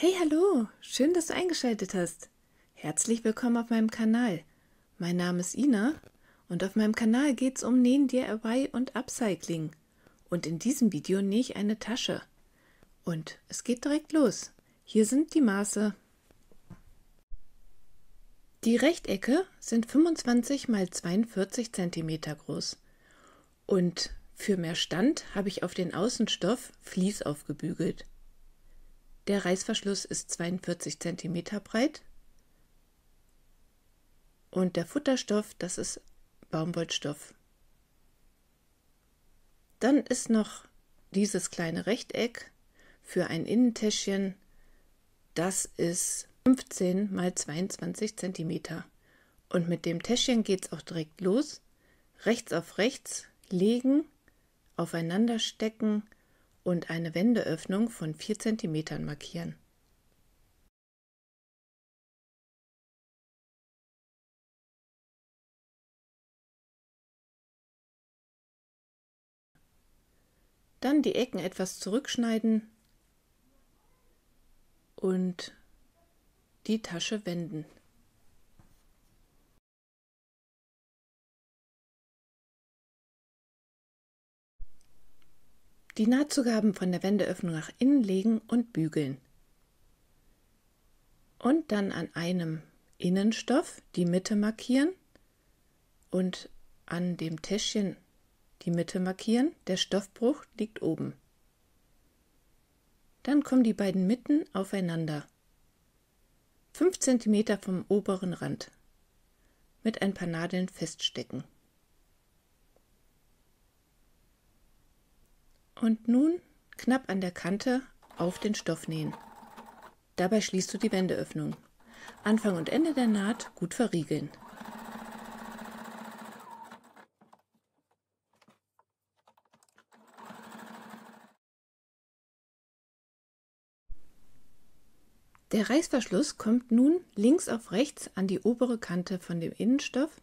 Hey, hallo! Schön, dass du eingeschaltet hast. Herzlich willkommen auf meinem Kanal. Mein Name ist Ina und auf meinem Kanal geht es um Nähen, DIY und Upcycling. Und in diesem Video nähe ich eine Tasche. Und es geht direkt los. Hier sind die Maße. Die Rechtecke sind 25 x 42 cm groß. Und für mehr Stand habe ich auf den Außenstoff Vlies aufgebügelt. Der Reißverschluss ist 42 cm breit und der Futterstoff, das ist Baumwollstoff. Dann ist noch dieses kleine Rechteck für ein Innentäschchen, das ist 15 x 22 cm. Und mit dem Täschchen geht es auch direkt los. Rechts auf rechts legen, aufeinander stecken und eine Wendeöffnung von 4 cm markieren. Dann die Ecken etwas zurückschneiden und die Tasche wenden. Die Nahtzugaben von der Wendeöffnung nach innen legen und bügeln. Und dann an einem Innenstoff die Mitte markieren und an dem Täschchen die Mitte markieren. Der Stoffbruch liegt oben. Dann kommen die beiden Mitten aufeinander. 5 cm vom oberen Rand. Mit ein paar Nadeln feststecken. Und nun knapp an der Kante auf den Stoff nähen. Dabei schließt du die Wendeöffnung. Anfang und Ende der Naht gut verriegeln. Der Reißverschluss kommt nun links auf rechts an die obere Kante von dem Innenstoff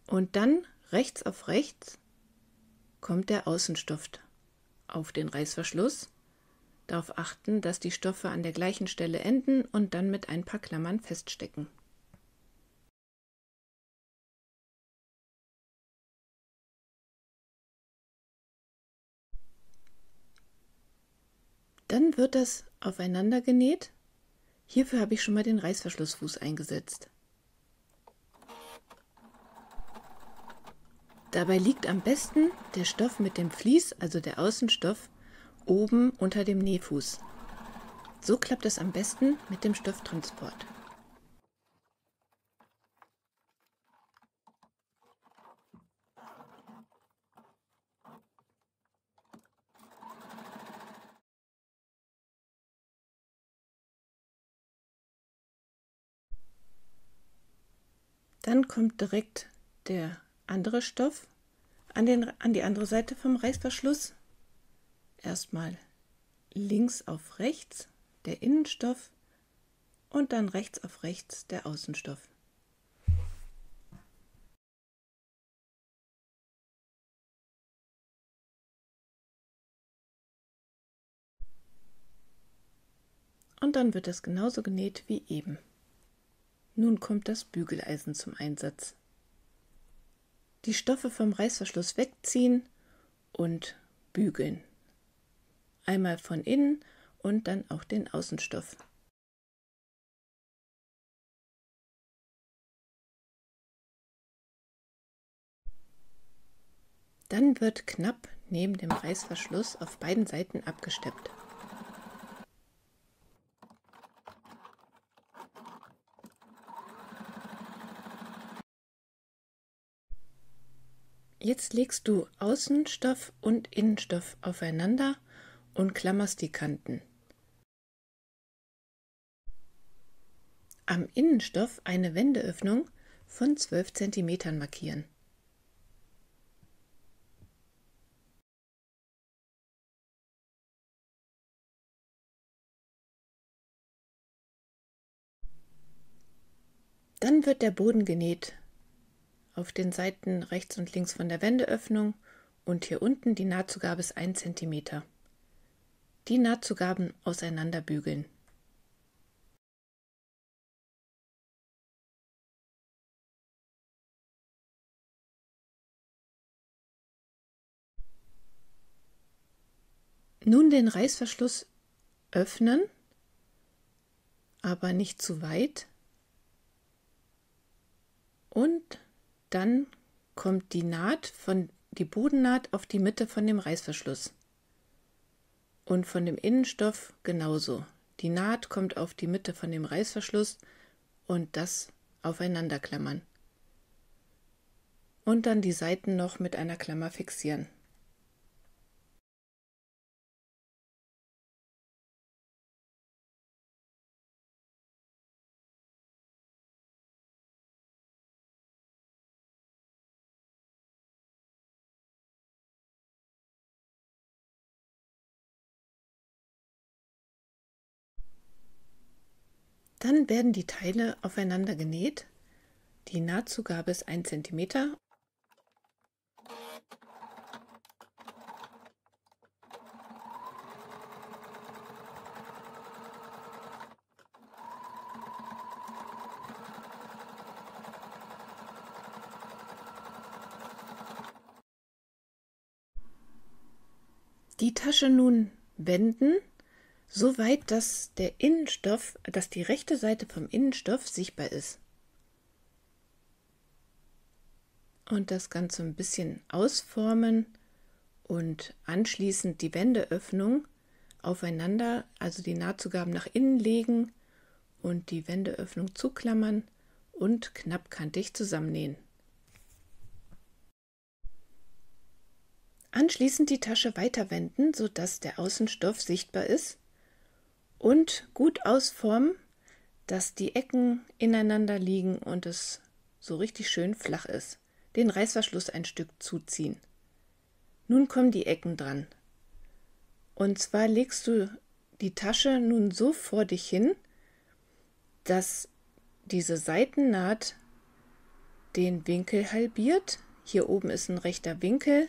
und dann rechts auf rechts kommt der Außenstoff auf den Reißverschluss. Darauf achten, dass die Stoffe an der gleichen Stelle enden und dann mit ein paar Klammern feststecken. Dann wird das aufeinander genäht. Hierfür habe ich schon mal den Reißverschlussfuß eingesetzt. Dabei liegt am besten der Stoff mit dem Vlies, also der Außenstoff, oben unter dem Nähfuß. So klappt es am besten mit dem Stofftransport. Dann kommt direkt der andere Stoff an die andere Seite vom Reißverschluss. Erstmal links auf rechts der Innenstoff und dann rechts auf rechts der Außenstoff. Und dann wird es genauso genäht wie eben. Nun kommt das Bügeleisen zum Einsatz. Die Stoffe vom Reißverschluss wegziehen und bügeln. Einmal von innen und dann auch den Außenstoff. Dann wird knapp neben dem Reißverschluss auf beiden Seiten abgesteppt. Jetzt legst du Außenstoff und Innenstoff aufeinander und klammerst die Kanten. Am Innenstoff eine Wendeöffnung von 12 cm markieren. Dann wird der Boden genäht. Auf den Seiten rechts und links von der Wendeöffnung und hier unten die Nahtzugabe ist 1 cm. die Nahtzugaben auseinanderbügeln. Nun den Reißverschluss öffnen, aber nicht zu weit. Und dann kommt die die Bodennaht auf die Mitte von dem Reißverschluss. Und von dem Innenstoff genauso. Die Naht kommt auf die Mitte von dem Reißverschluss und das aufeinander klammern. Und dann die Seiten noch mit einer Klammer fixieren. Dann werden die Teile aufeinander genäht. Die Nahtzugabe ist 1 cm. Die Tasche nun wenden, so weit, dass die rechte Seite vom Innenstoff sichtbar ist. Und das Ganze ein bisschen ausformen und anschließend die Wendeöffnung aufeinander, also die Nahtzugaben nach innen legen und die Wendeöffnung zuklammern und knappkantig zusammennähen. Anschließend die Tasche weiter wenden, sodass der Außenstoff sichtbar ist und gut ausformen, dass die Ecken ineinander liegen und es so richtig schön flach ist. Den Reißverschluss ein Stück zuziehen. Nun kommen die Ecken dran. Und zwar legst du die Tasche nun so vor dich hin, dass diese Seitennaht den Winkel halbiert. Hier oben ist ein rechter Winkel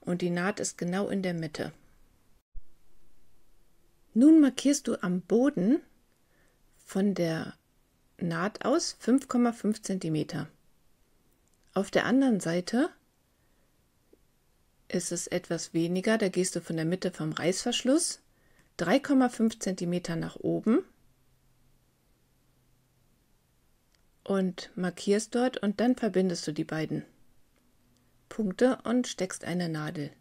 und die Naht ist genau in der Mitte. Nun markierst du am Boden von der Naht aus 5,5 cm. Auf der anderen Seite ist es etwas weniger, da gehst du von der Mitte vom Reißverschluss 3,5 cm nach oben und markierst dort und dann verbindest du die beiden Punkte und steckst eine Nadel.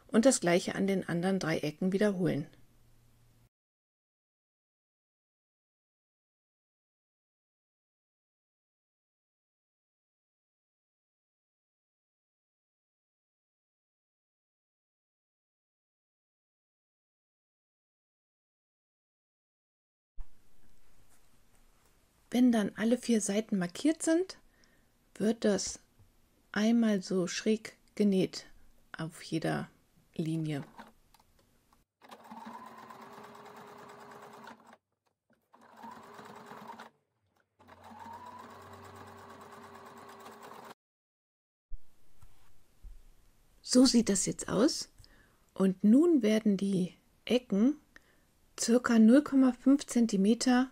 Und das gleiche an den anderen 3 Ecken wiederholen. Wenn dann alle 4 Seiten markiert sind, wird das einmal so schräg genäht auf jeder Linie. So sieht das jetzt aus und nun werden die Ecken ca. 0,5 cm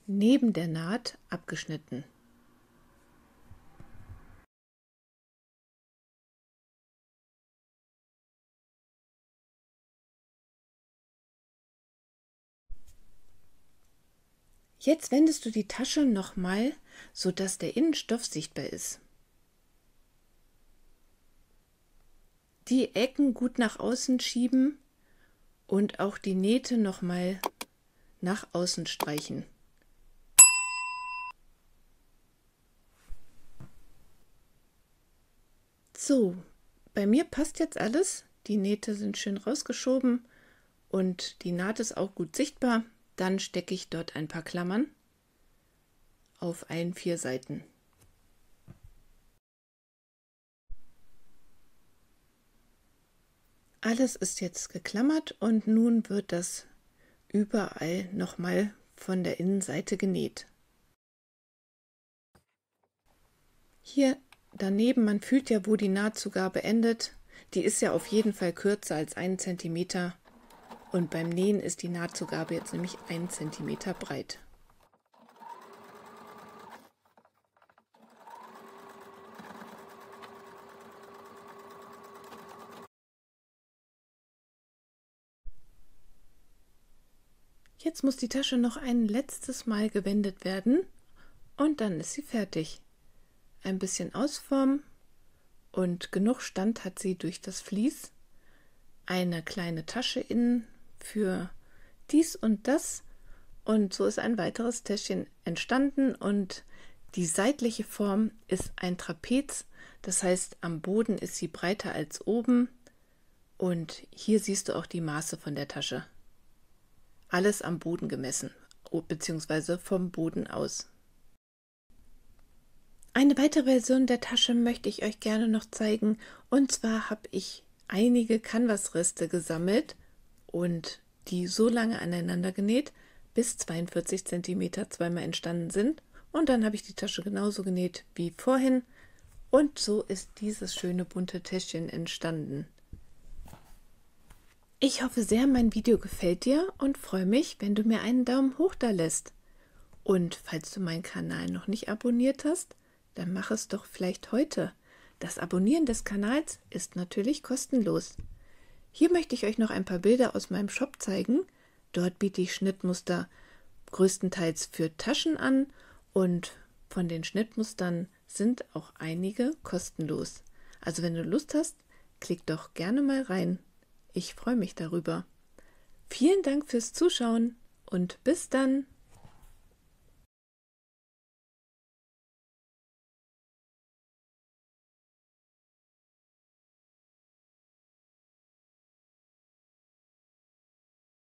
neben der Naht abgeschnitten. Jetzt wendest du die Tasche nochmal, sodass der Innenstoff sichtbar ist. Die Ecken gut nach außen schieben und auch die Nähte nochmal nach außen streichen. So, bei mir passt jetzt alles. Die Nähte sind schön rausgeschoben und die Naht ist auch gut sichtbar. Dann stecke ich dort ein paar Klammern auf allen 4 Seiten. Alles ist jetzt geklammert und nun wird das überall nochmal von der Innenseite genäht. Hier daneben, man fühlt ja, wo die Nahtzugabe endet. Die ist ja auf jeden Fall kürzer als 1 cm Und beim Nähen ist die Nahtzugabe jetzt nämlich 1 cm breit. Jetzt muss die Tasche noch ein letztes Mal gewendet werden und dann ist sie fertig. Ein bisschen ausformen und genug Stand hat sie durch das Vlies. Eine kleine Tasche innen für dies und das und so ist ein weiteres Täschchen entstanden und die seitliche Form ist ein Trapez, das heißt am Boden ist sie breiter als oben und hier siehst du auch die Maße von der Tasche. Alles am Boden gemessen, beziehungsweise vom Boden aus. Eine weitere Version der Tasche möchte ich euch gerne noch zeigen und zwar habe ich einige Canvas-Reste gesammelt und die so lange aneinander genäht, bis 42 cm zweimal entstanden sind und dann habe ich die Tasche genauso genäht wie vorhin und so ist dieses schöne bunte Täschchen entstanden. Ich hoffe sehr, mein Video gefällt dir und freue mich, wenn du mir einen Daumen hoch da lässt. Und falls du meinen Kanal noch nicht abonniert hast, dann mach es doch vielleicht heute. Das Abonnieren des Kanals ist natürlich kostenlos. Hier möchte ich euch noch ein paar Bilder aus meinem Shop zeigen. Dort biete ich Schnittmuster größtenteils für Taschen an und von den Schnittmustern sind auch einige kostenlos. Also wenn du Lust hast, klick doch gerne mal rein. Ich freue mich darüber. Vielen Dank fürs Zuschauen und bis dann!